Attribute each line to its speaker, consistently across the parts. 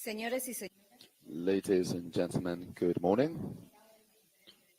Speaker 1: Señores y señores.
Speaker 2: Ladies and gentlemen, good morning.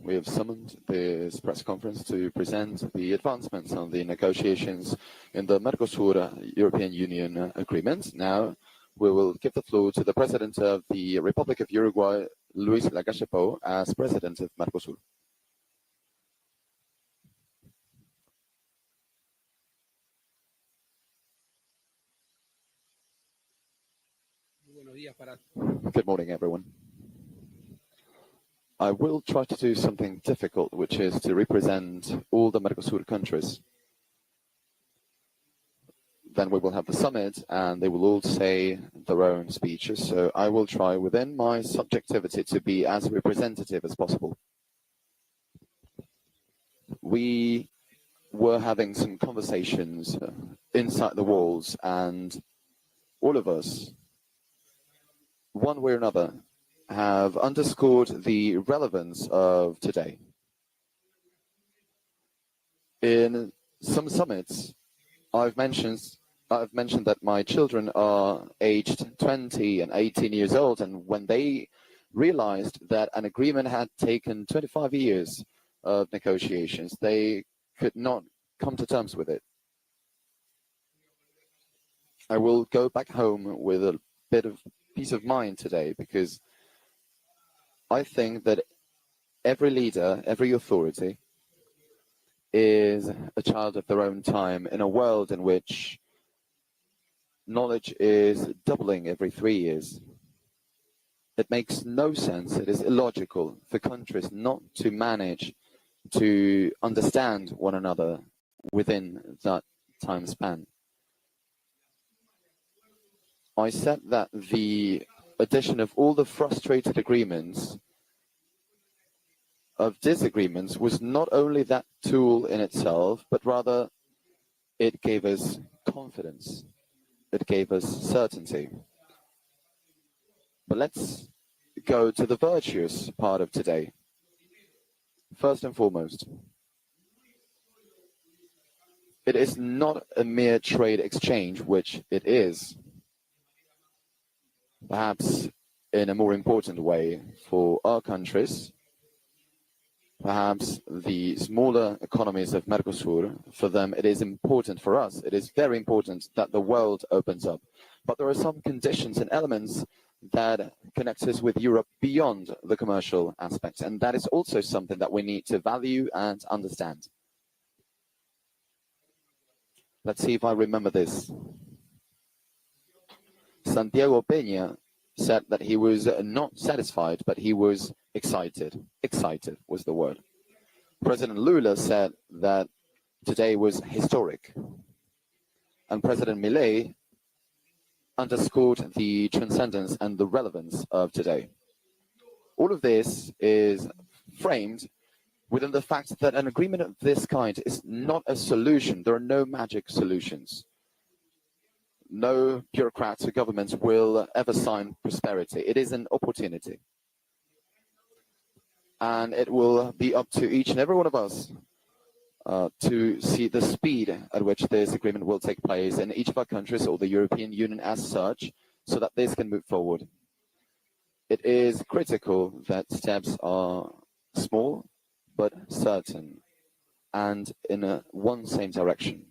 Speaker 2: We have summoned this press conference to present the advancements on the negotiations in the Mercosur European Union agreement. Now, we will give the floor to the President of the Republic of Uruguay, Luis Lacalle Pou, as President of Mercosur. Good morning, everyone. I will try to do something difficult, which is to represent all the Mercosur countries. Then we will have the summit, and they will all say their own speeches. So I will try, within my subjectivity, to be as representative as possible. We were having some conversations inside the walls, and all of us, one way or another, have underscored the relevance of today. In some summits, I've mentioned that my children are aged 20 and 18 years old, and when they realized that an agreement had taken 25 years of negotiations, they could not come to terms with it. I will go back home with a bit of peace of mind today, because I think that every leader, every authority is a child of their own time in a world in which knowledge is doubling every 3 years. It makes no sense, it is illogical for countries not to manage to understand one another within that time span. I said that the addition of all the frustrated agreements, of disagreements, was not only that tool in itself, but rather it gave us confidence. It gave us certainty. But let's go to the virtuous part of today. First and foremost, it is not a mere trade exchange, which it is. Perhaps in a more important way for our countries, perhaps the smaller economies of Mercosur, for them it is important. For us, it is very important that the world opens up. But there are some conditions and elements that connect us with Europe beyond the commercial aspects, and that is also something that we need to value and understand. Let's see if I remember this. Santiago Peña said that he was not satisfied, but he was excited. Excited was the word. President Lula said that today was historic. And President Milei underscored the transcendence and the relevance of today. All of this is framed within the fact that an agreement of this kind is not a solution. There are no magic solutions. No bureaucrats or governments will ever sign prosperity. It is an opportunity. And it will be up to each and every one of us to see the speed at which this agreement will take place in each of our countries, or the European Union as such, so that this can move forward. It is critical that steps are small but certain and in one same direction.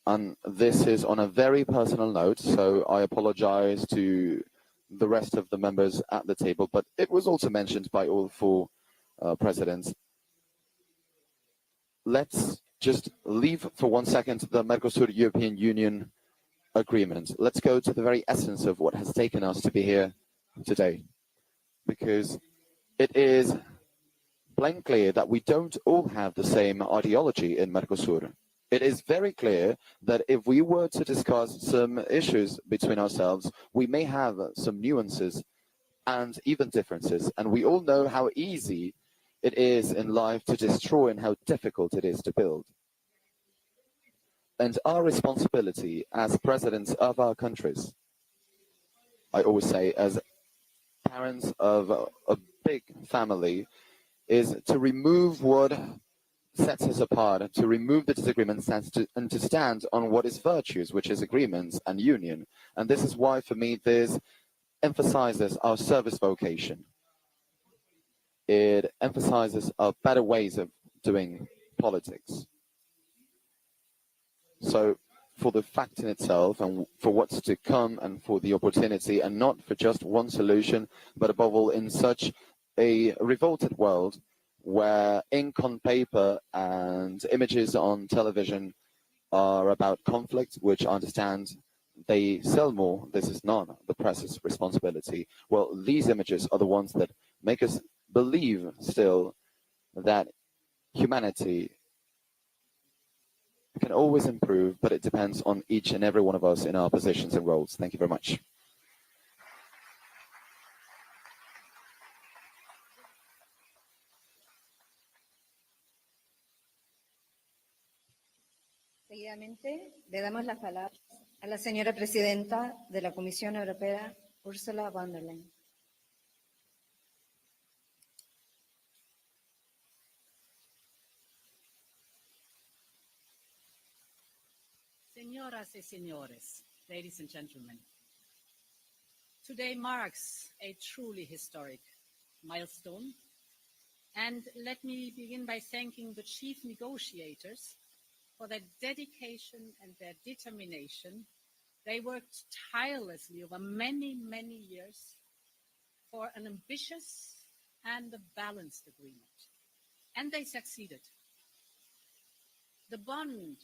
Speaker 2: And this is on a very personal note, so I apologize to the rest of the members at the table, but it was also mentioned by all four presidents. Let's just leave for 1 second the Mercosur European Union agreement. Let's go to the very essence of what has taken us to be here today, because it is plain clear that we don't all have the same ideology in Mercosur. It is very clear that if we were to discuss some issues between ourselves, we may have some nuances and even differences. And we all know how easy it is in life to destroy and how difficult it is to build. And our responsibility as presidents of our countries, I always say as parents of a big family, is to remove what sets us apart, to remove the disagreements and to stand on what is virtues, which is agreements and union. And this is why, for me, there's emphasizes our service vocation. It emphasizes our better ways of doing politics. So for the fact in itself and for what's to come and for the opportunity, and not for just one solution, but above all in such a revolted world where ink on paper and images on television are about conflict, which I understand they sell more. This is not the press's responsibility. Well, these images are the ones that make us believe still that humanity can always improve, but it depends on each and every one of us in our positions and roles. Thank you very much.
Speaker 1: Seguidamente, le damos la palabra a la señora presidenta de la Comisión Europea, Ursula von der Leyen.
Speaker 3: Señoras y señores, ladies and gentlemen, today marks a truly historic milestone, and let me begin by thanking the chief negotiators for their dedication and their determination. They worked tirelessly over many, many years for an ambitious and a balanced agreement, and they succeeded. The bond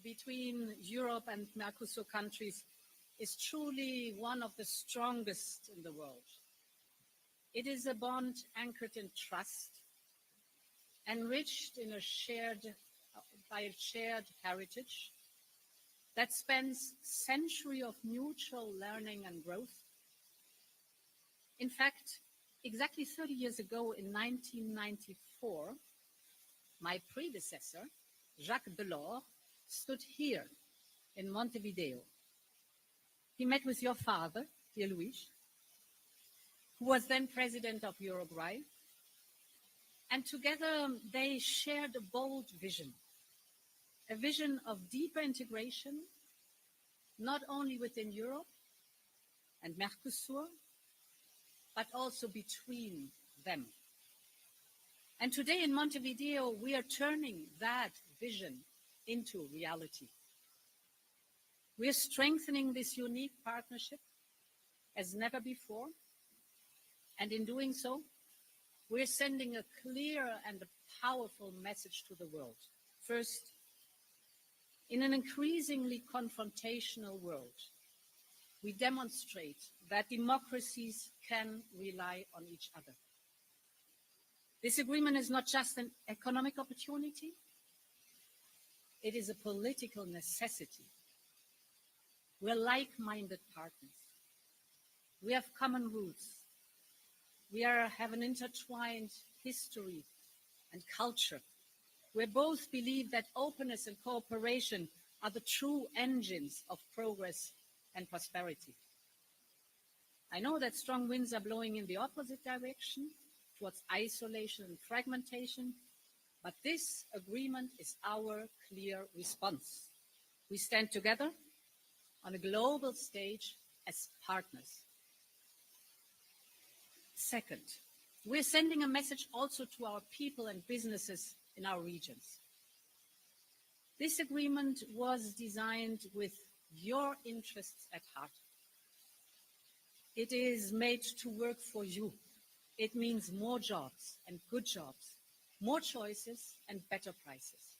Speaker 3: between Europe and Mercosur countries is truly one of the strongest in the world. It is a bond anchored in trust, enriched in by a shared heritage that spans centuries of mutual learning and growth. In fact, exactly 30 years ago in 1994, my predecessor, Jacques Delors, stood here in Montevideo. He met with your father, dear Luis, who was then president of Uruguay, and together they shared a bold vision, a vision of deeper integration, not only within Europe and Mercosur, but also between them. And today in Montevideo, we are turning that vision into reality. We are strengthening this unique partnership as never before. And in doing so, we're sending a clear and a powerful message to the world. First, in an increasingly confrontational world, we demonstrate that democracies can rely on each other. This agreement is not just an economic opportunity, it is a political necessity. We're like-minded partners. We have common roots. We have an intertwined history and culture. We both believe that openness and cooperation are the true engines of progress and prosperity. I know that strong winds are blowing in the opposite direction, towards isolation and fragmentation, but this agreement is our clear response. We stand together on a global stage as partners. Second, we're sending a message also to our people and businesses in our regions. This agreement was designed with your interests at heart. It is made to work for you. It means more jobs and good jobs, more choices and better prices.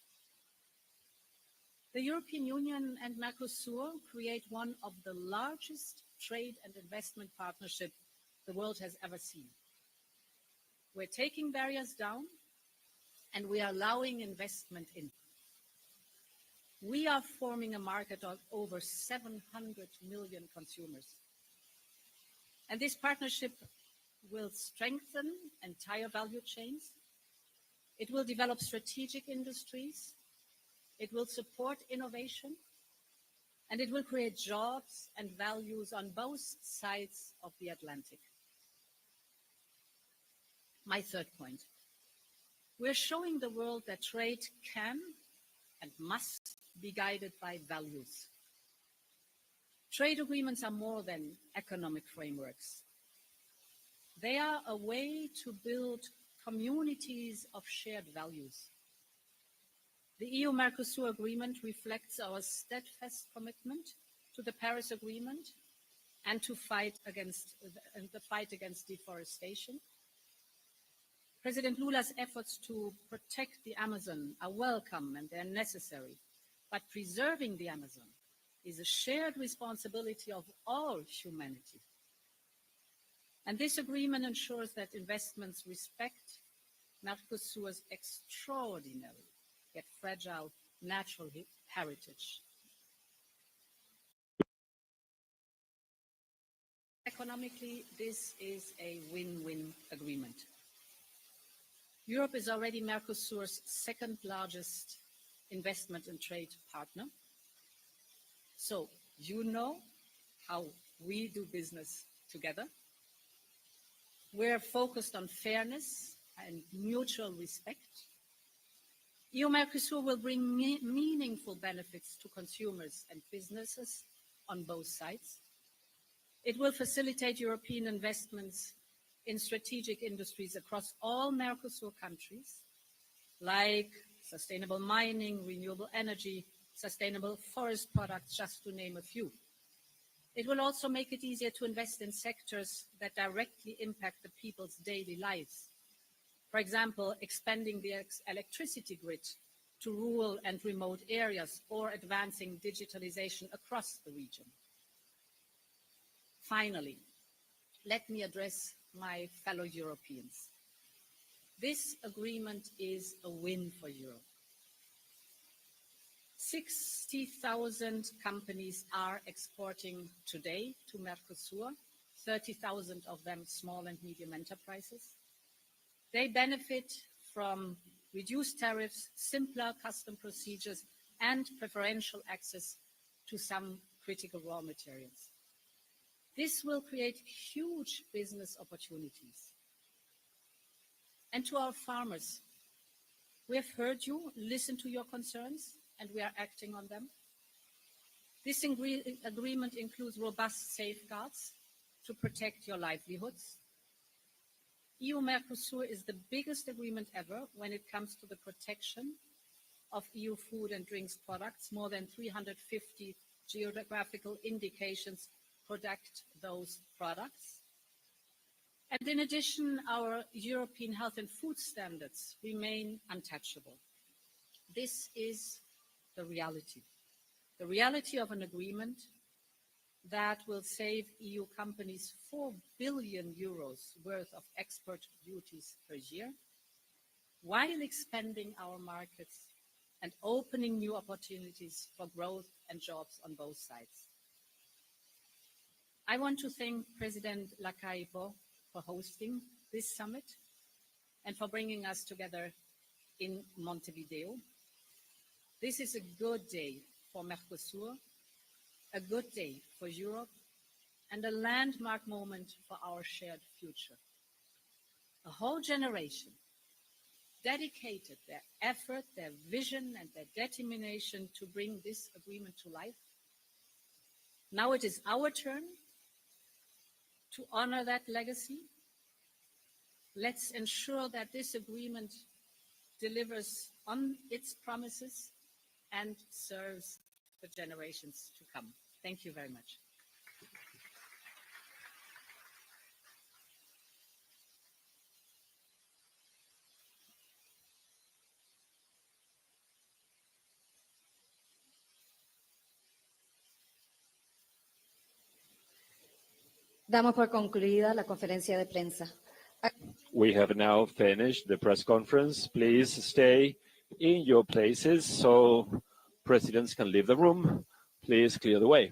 Speaker 3: The European Union and Mercosur create one of the largest trade and investment partnerships the world has ever seen. We're taking barriers down and we are allowing investment in. We are forming a market of over 700 million consumers. And this partnership will strengthen entire value chains. It will develop strategic industries. It will support innovation. And it will create jobs and values on both sides of the Atlantic. My third point. We're showing the world that trade can and must be guided by values. Trade agreements are more than economic frameworks. They are a way to build communities of shared values. The EU-Mercosur agreement reflects our steadfast commitment to the Paris Agreement and to the fight against deforestation. President Lula's efforts to protect the Amazon are welcome and they're necessary, but preserving the Amazon is a shared responsibility of all humanity. And this agreement ensures that investments respect Mercosur's extraordinary yet fragile natural heritage. Economically, this is a win-win agreement. Europe is already Mercosur's second largest investment and trade partner. So you know how we do business together. We're focused on fairness and mutual respect. EU-Mercosur will bring meaningful benefits to consumers and businesses on both sides. It will facilitate European investments in strategic industries across all Mercosur countries, like sustainable mining, renewable energy, sustainable forest products, just to name a few. It will also make it easier to invest in sectors that directly impact the people's daily lives. For example, expanding the electricity grid to rural and remote areas or advancing digitalization across the region. Finally, let me address my fellow Europeans. This agreement is a win for Europe. 60,000 companies are exporting today to Mercosur, 30,000 of them small and medium enterprises. They benefit from reduced tariffs, simpler custom procedures, and preferential access to some critical raw materials. This will create huge business opportunities. And to our farmers, we have heard you, listened to your concerns, and we are acting on them. This agreement includes robust safeguards to protect your livelihoods. EU-Mercosur is the biggest agreement ever when it comes to the protection of EU food and drinks products. More than 350 geographical indications protect those products. And in addition, our European health and food standards remain untouchable. This is the reality of an agreement that will save EU companies 4 billion euros worth of export duties per year, while expanding our markets and opening new opportunities for growth and jobs on both sides. I want to thank President Lacaipo for hosting this summit and for bringing us together in Montevideo. This is a good day for Mercosur, a good day for Europe, and a landmark moment for our shared future. A whole generation dedicated their effort, their vision, and their determination to bring this agreement to life. Now it is our turn to honor that legacy. Let's ensure that this agreement delivers on its promises and serves the generations to come. Thank you very much.
Speaker 1: Damos por concluida la conferencia de prensa.
Speaker 4: We have now finished the press conference. Please stay in your places so presidents can leave the room. Please clear the way.